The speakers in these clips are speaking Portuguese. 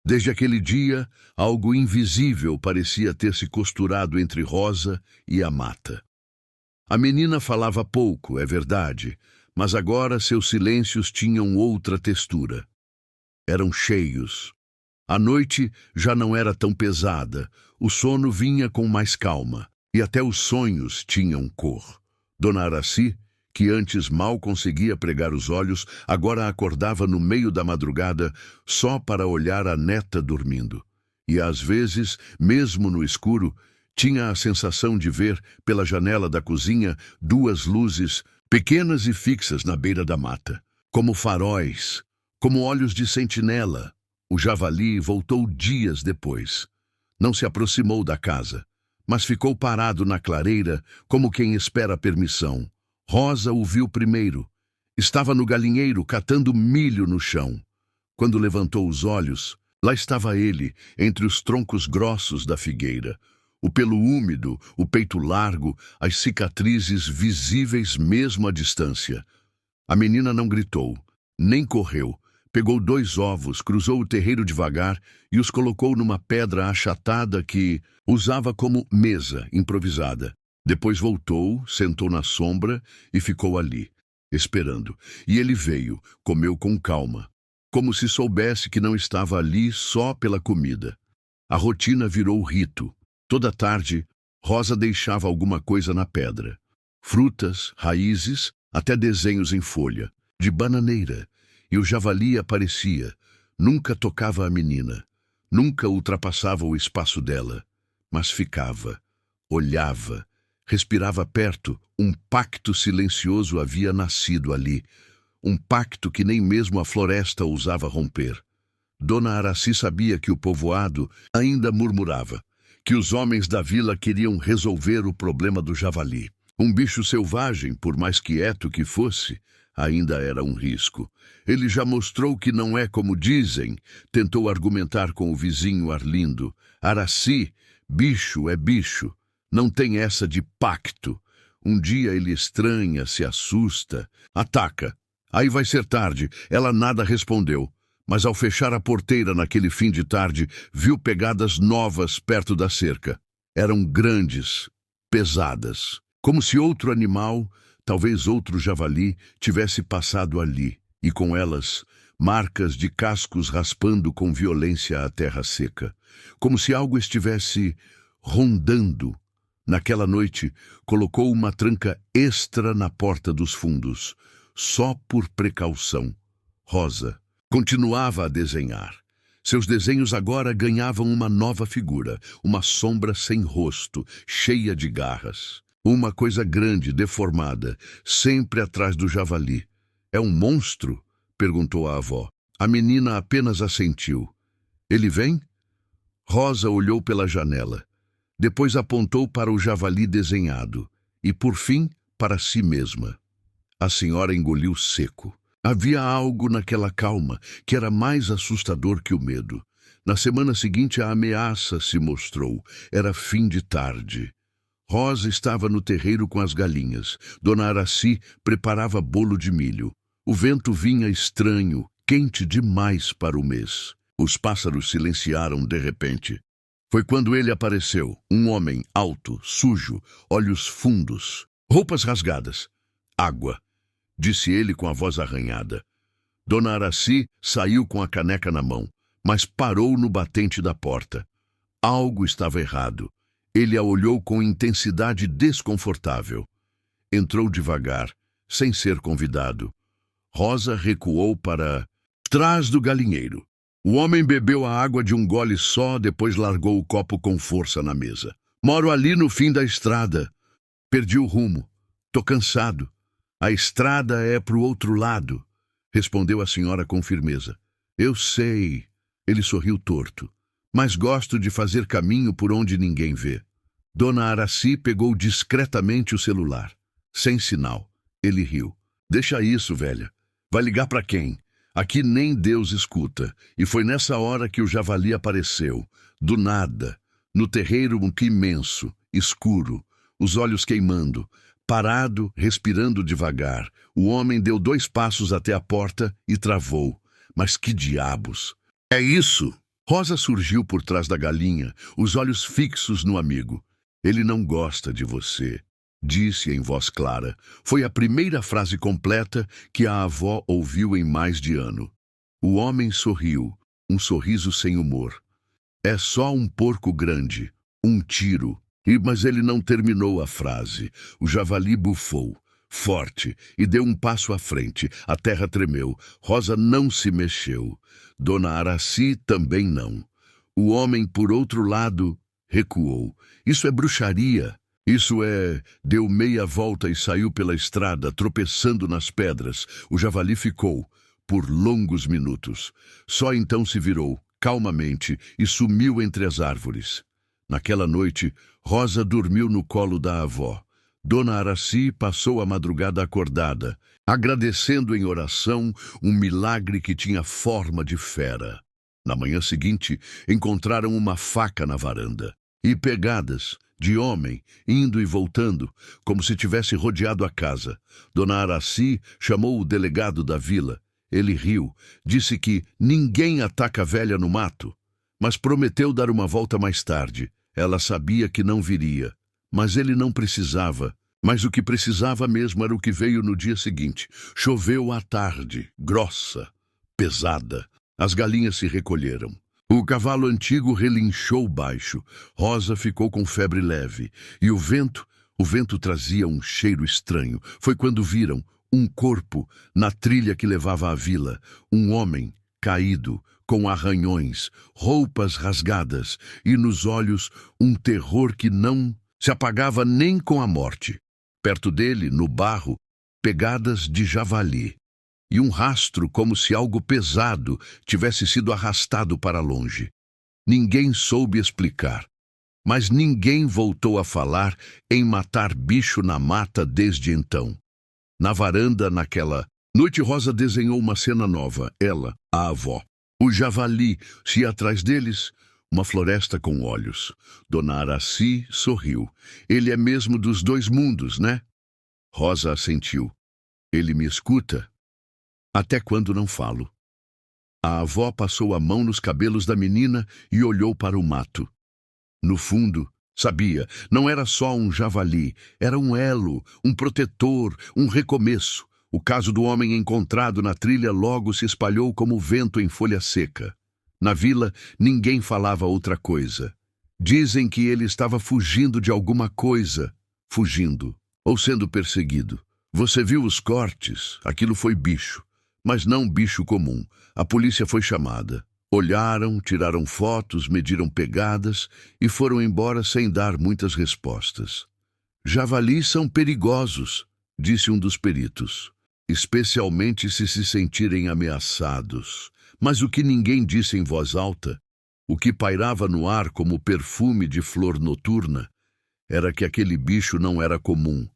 Desde aquele dia, algo invisível parecia ter se costurado entre Rosa e a mata. A menina falava pouco, é verdade, mas agora seus silêncios tinham outra textura. Eram cheios. A noite já não era tão pesada, o sono vinha com mais calma, e até os sonhos tinham cor. Dona Araci, que antes mal conseguia pregar os olhos, agora acordava no meio da madrugada só para olhar a neta dormindo. E às vezes, mesmo no escuro, tinha a sensação de ver, pela janela da cozinha, duas luzes pequenas e fixas na beira da mata, como faróis, como olhos de sentinela. O javali voltou dias depois. Não se aproximou da casa, mas ficou parado na clareira como quem espera permissão. Rosa o viu primeiro. Estava no galinheiro catando milho no chão. Quando levantou os olhos, lá estava ele, entre os troncos grossos da figueira. O pelo úmido, o peito largo, as cicatrizes visíveis mesmo à distância. A menina não gritou, nem correu. Pegou 2 ovos, cruzou o terreiro devagar e os colocou numa pedra achatada que usava como mesa improvisada. Depois voltou, sentou na sombra e ficou ali, esperando. E ele veio, comeu com calma, como se soubesse que não estava ali só pela comida. A rotina virou rito. Toda tarde, Rosa deixava alguma coisa na pedra. Frutas, raízes, até desenhos em folha, de bananeira. E o javali aparecia, nunca tocava a menina, nunca ultrapassava o espaço dela, mas ficava, olhava, respirava perto. Um pacto silencioso havia nascido ali, um pacto que nem mesmo a floresta ousava romper. Dona Araci sabia que o povoado ainda murmurava, que os homens da vila queriam resolver o problema do javali. Um bicho selvagem, por mais quieto que fosse, ainda era um risco. Ele já mostrou que não é como dizem, tentou argumentar com o vizinho Arlindo. Araci, bicho é bicho, não tem essa de pacto. Um dia ele estranha, se assusta, ataca. Aí vai ser tarde, ela nada respondeu. Mas ao fechar a porteira naquele fim de tarde, viu pegadas novas perto da cerca. Eram grandes, pesadas, como se outro animal, talvez outro javali, tivesse passado ali, e com elas, marcas de cascos raspando com violência a terra seca, como se algo estivesse rondando. Naquela noite, colocou uma tranca extra na porta dos fundos, só por precaução. Rosa continuava a desenhar. Seus desenhos agora ganhavam uma nova figura, uma sombra sem rosto, cheia de garras. Uma coisa grande, deformada, sempre atrás do javali. É um monstro? Perguntou a avó. A menina apenas assentiu. Ele vem? Rosa olhou pela janela. Depois apontou para o javali desenhado. E, por fim, para si mesma. A senhora engoliu seco. Havia algo naquela calma que era mais assustador que o medo. Na semana seguinte, a ameaça se mostrou. Era fim de tarde. Rosa estava no terreiro com as galinhas. Dona Araci preparava bolo de milho. O vento vinha estranho, quente demais para o mês. Os pássaros silenciaram de repente. Foi quando ele apareceu, um homem alto, sujo, olhos fundos, roupas rasgadas. Água, disse ele com a voz arranhada. Dona Araci saiu com a caneca na mão, mas parou no batente da porta. Algo estava errado. Ele a olhou com intensidade desconfortável. Entrou devagar, sem ser convidado. Rosa recuou para trás do galinheiro. O homem bebeu a água de um gole só, depois largou o copo com força na mesa. Moro ali no fim da estrada. Perdi o rumo. Tô cansado. A estrada é pro outro lado, respondeu a senhora com firmeza. Eu sei. Ele sorriu torto. Mas gosto de fazer caminho por onde ninguém vê. Dona Araci pegou discretamente o celular. Sem sinal. Ele riu. Deixa isso, velha. Vai ligar para quem? Aqui nem Deus escuta. E foi nessa hora que o javali apareceu. Do nada. No terreiro imenso, escuro, os olhos queimando. Parado, respirando devagar. O homem deu 2 passos até a porta e travou. Mas que diabos! É isso! Rosa surgiu por trás da galinha, os olhos fixos no amigo. Ele não gosta de você, disse em voz clara. Foi a primeira frase completa que a avó ouviu em mais de ano. O homem sorriu, um sorriso sem humor. É só um porco grande, um tiro. Mas ele não terminou a frase. O javali bufou, forte, e deu um passo à frente. A terra tremeu. Rosa não se mexeu. Dona Araci também não. O homem, por outro lado, recuou. Isso é bruxaria. Isso é... Deu meia volta e saiu pela estrada, tropeçando nas pedras. O javali ficou, por longos minutos. Só então se virou, calmamente, e sumiu entre as árvores. Naquela noite, Rosa dormiu no colo da avó. Dona Araci passou a madrugada acordada, agradecendo em oração um milagre que tinha forma de fera. Na manhã seguinte, encontraram uma faca na varanda. E pegadas, de homem, indo e voltando, como se tivesse rodeado a casa. Dona Araci chamou o delegado da vila. Ele riu, disse que ninguém ataca a velha no mato, mas prometeu dar uma volta mais tarde. Ela sabia que não viria, mas ele não precisava. Mas o que precisava mesmo era o que veio no dia seguinte. Choveu à tarde, grossa, pesada. As galinhas se recolheram. O cavalo antigo relinchou baixo. Rosa ficou com febre leve. E o vento trazia um cheiro estranho. Foi quando viram um corpo na trilha que levava à vila. Um homem caído, com arranhões, roupas rasgadas e nos olhos um terror que não se apagava nem com a morte. Perto dele, no barro, pegadas de javali e um rastro como se algo pesado tivesse sido arrastado para longe. Ninguém soube explicar, mas ninguém voltou a falar em matar bicho na mata desde então. Na varanda, naquela noite, Rosa desenhou uma cena nova, ela, a avó. O javali se ia atrás deles, uma floresta com olhos. Dona Araci sorriu. Ele é mesmo dos dois mundos, né? Rosa assentiu. Ele me escuta? Até quando não falo. A avó passou a mão nos cabelos da menina e olhou para o mato. No fundo, sabia, não era só um javali, era um elo, um protetor, um recomeço. O caso do homem encontrado na trilha logo se espalhou como vento em folha seca. Na vila, ninguém falava outra coisa. Dizem que ele estava fugindo de alguma coisa. Fugindo. Ou sendo perseguido. Você viu os cortes? Aquilo foi bicho. Mas não bicho comum. A polícia foi chamada. Olharam, tiraram fotos, mediram pegadas e foram embora sem dar muitas respostas. Javalis são perigosos, disse um dos peritos. Especialmente se sentirem ameaçados. Mas o que ninguém disse em voz alta, o que pairava no ar como perfume de flor noturna, era que aquele bicho não era comum.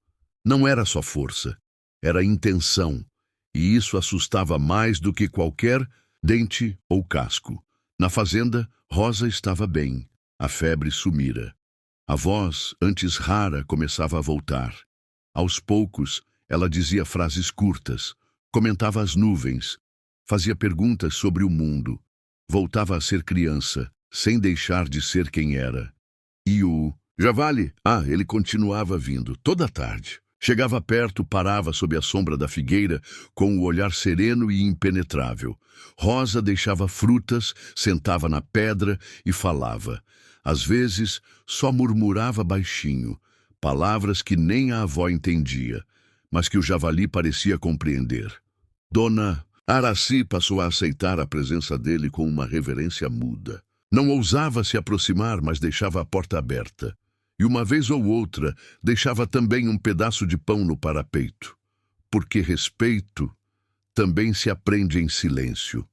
Não era só força, era intenção. E isso assustava mais do que qualquer dente ou casco. Na fazenda, Rosa estava bem. A febre sumira. A voz, antes rara, começava a voltar. Aos poucos, ela dizia frases curtas, comentava as nuvens, fazia perguntas sobre o mundo. Voltava a ser criança, sem deixar de ser quem era. E o javali? Ele continuava vindo, toda tarde. Chegava perto, parava sob a sombra da figueira, com o olhar sereno e impenetrável. Rosa deixava frutas, sentava na pedra e falava. Às vezes, só murmurava baixinho, palavras que nem a avó entendia, mas que o javali parecia compreender. Dona Araci passou a aceitar a presença dele com uma reverência muda. Não ousava se aproximar, mas deixava a porta aberta. E uma vez ou outra, deixava também um pedaço de pão no parapeito. Porque respeito também se aprende em silêncio.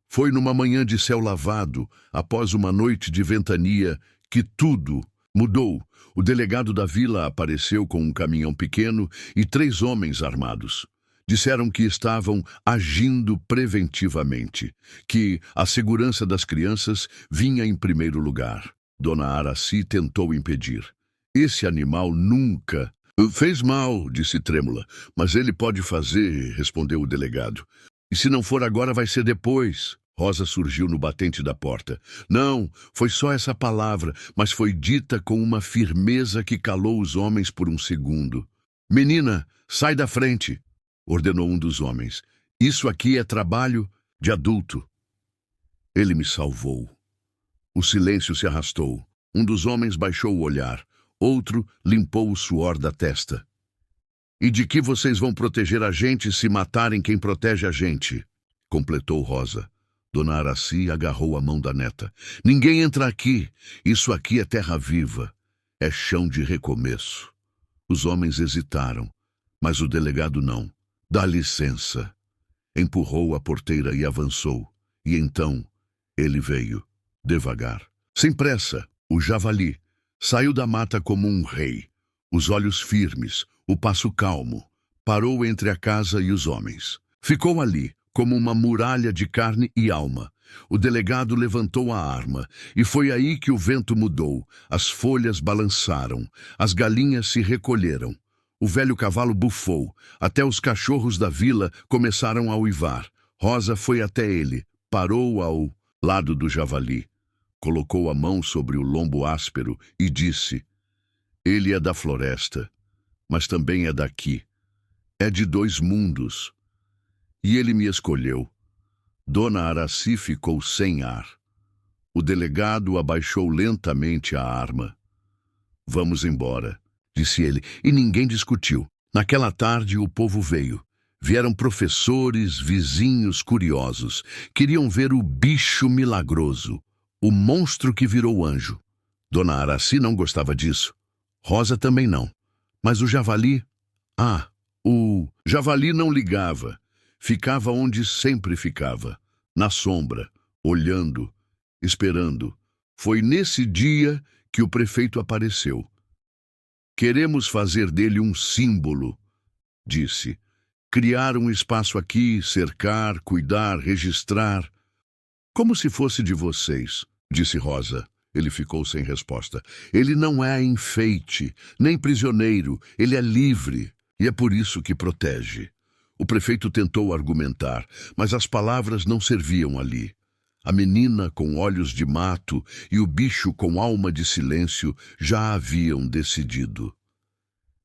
Foi numa manhã de céu lavado, após uma noite de ventania, que tudo mudou. O delegado da vila apareceu com um caminhão pequeno e 3 homens armados. Disseram que estavam agindo preventivamente, que a segurança das crianças vinha em primeiro lugar. Dona Araci tentou impedir. Esse animal nunca... Fez mal, disse trêmula. Mas ele pode fazer, respondeu o delegado. E se não for agora, vai ser depois. Rosa surgiu no batente da porta. Não, foi só essa palavra, mas foi dita com uma firmeza que calou os homens por um segundo. Menina, sai da frente, ordenou um dos homens. Isso aqui é trabalho de adulto. Ele me salvou. O silêncio se arrastou. Um dos homens baixou o olhar. Outro limpou o suor da testa. E de que vocês vão proteger a gente se matarem quem protege a gente? Completou Rosa. Dona Araci agarrou a mão da neta. Ninguém entra aqui. Isso aqui é terra viva. É chão de recomeço. Os homens hesitaram, mas o delegado não. Dá licença. Empurrou a porteira e avançou. E então ele veio, devagar. Sem pressa, o javali saiu da mata como um rei. Os olhos firmes, o passo calmo. Parou entre a casa e os homens. Ficou ali, como uma muralha de carne e alma. O delegado levantou a arma, e foi aí que o vento mudou. As folhas balançaram, as galinhas se recolheram. O velho cavalo bufou, até os cachorros da vila começaram a uivar. Rosa foi até ele, parou ao lado do javali, colocou a mão sobre o lombo áspero e disse: ele é da floresta, mas também é daqui. É de 2 mundos. E ele me escolheu. Dona Araci ficou sem ar. O delegado abaixou lentamente a arma. Vamos embora, disse ele, e ninguém discutiu. Naquela tarde o povo veio. Vieram professores, vizinhos curiosos. Queriam ver o bicho milagroso, o monstro que virou anjo. Dona Araci não gostava disso. Rosa também não. Mas o javali... o javali não ligava. Ficava onde sempre ficava, na sombra, olhando, esperando. Foi nesse dia que o prefeito apareceu. Queremos fazer dele um símbolo, disse. Criar um espaço aqui, cercar, cuidar, registrar. Como se fosse de vocês, disse Rosa. Ele ficou sem resposta. Ele não é enfeite, nem prisioneiro. Ele é livre, e é por isso que protege. O prefeito tentou argumentar, mas as palavras não serviam ali. A menina com olhos de mato e o bicho com alma de silêncio já haviam decidido.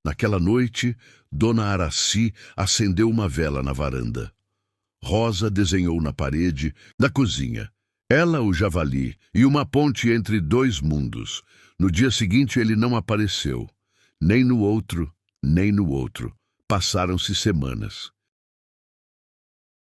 Naquela noite, Dona Araci acendeu uma vela na varanda. Rosa desenhou na parede da cozinha. Ela, o javali, e uma ponte entre 2 mundos. No dia seguinte ele não apareceu. Nem no outro, nem no outro. Passaram-se semanas.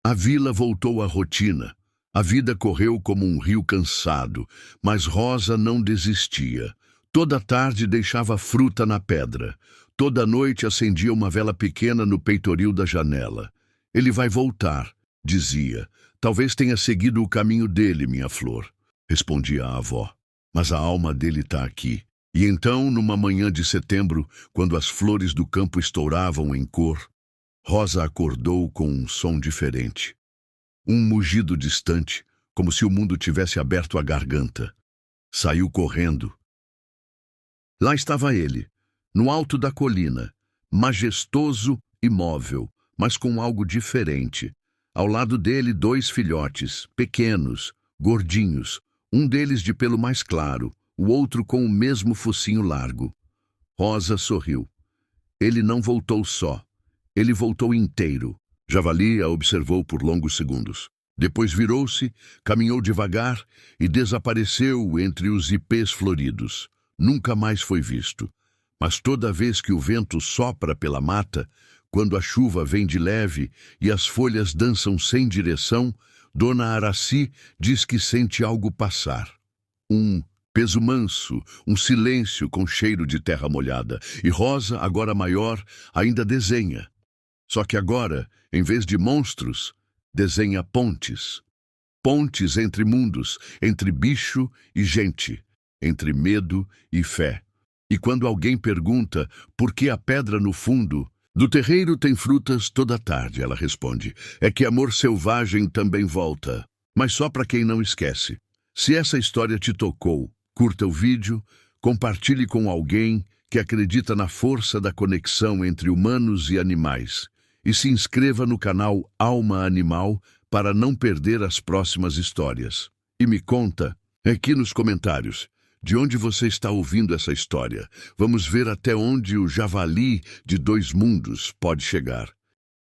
A vila voltou à rotina. A vida correu como um rio cansado, mas Rosa não desistia. Toda tarde deixava fruta na pedra. Toda noite acendia uma vela pequena no peitoril da janela. Ele vai voltar, dizia. Talvez tenha seguido o caminho dele, minha flor, respondia a avó. Mas a alma dele está aqui. E então, numa manhã de setembro, quando as flores do campo estouravam em cor, Rosa acordou com um som diferente. Um mugido distante, como se o mundo tivesse aberto a garganta. Saiu correndo. Lá estava ele, no alto da colina, majestoso e móvel, mas com algo diferente. Ao lado dele, 2 filhotes, pequenos, gordinhos, um deles de pelo mais claro, o outro com o mesmo focinho largo. Rosa sorriu. Ele não voltou só. Ele voltou inteiro. Javali a observou por longos segundos. Depois virou-se, caminhou devagar e desapareceu entre os ipês floridos. Nunca mais foi visto. Mas toda vez que o vento sopra pela mata, quando a chuva vem de leve e as folhas dançam sem direção, Dona Araci diz que sente algo passar. Um peso manso, um silêncio com cheiro de terra molhada. E Rosa, agora maior, ainda desenha. Só que agora, em vez de monstros, desenha pontes. Pontes entre mundos, entre bicho e gente, entre medo e fé. E quando alguém pergunta por que a pedra no fundo, do terreiro tem frutas toda tarde, ela responde, é que amor selvagem também volta, mas só para quem não esquece. Se essa história te tocou, curta o vídeo, compartilhe com alguém que acredita na força da conexão entre humanos e animais. E se inscreva no canal Alma Animal para não perder as próximas histórias. E me conta aqui nos comentários de onde você está ouvindo essa história. Vamos ver até onde o Javali de Dois Mundos pode chegar.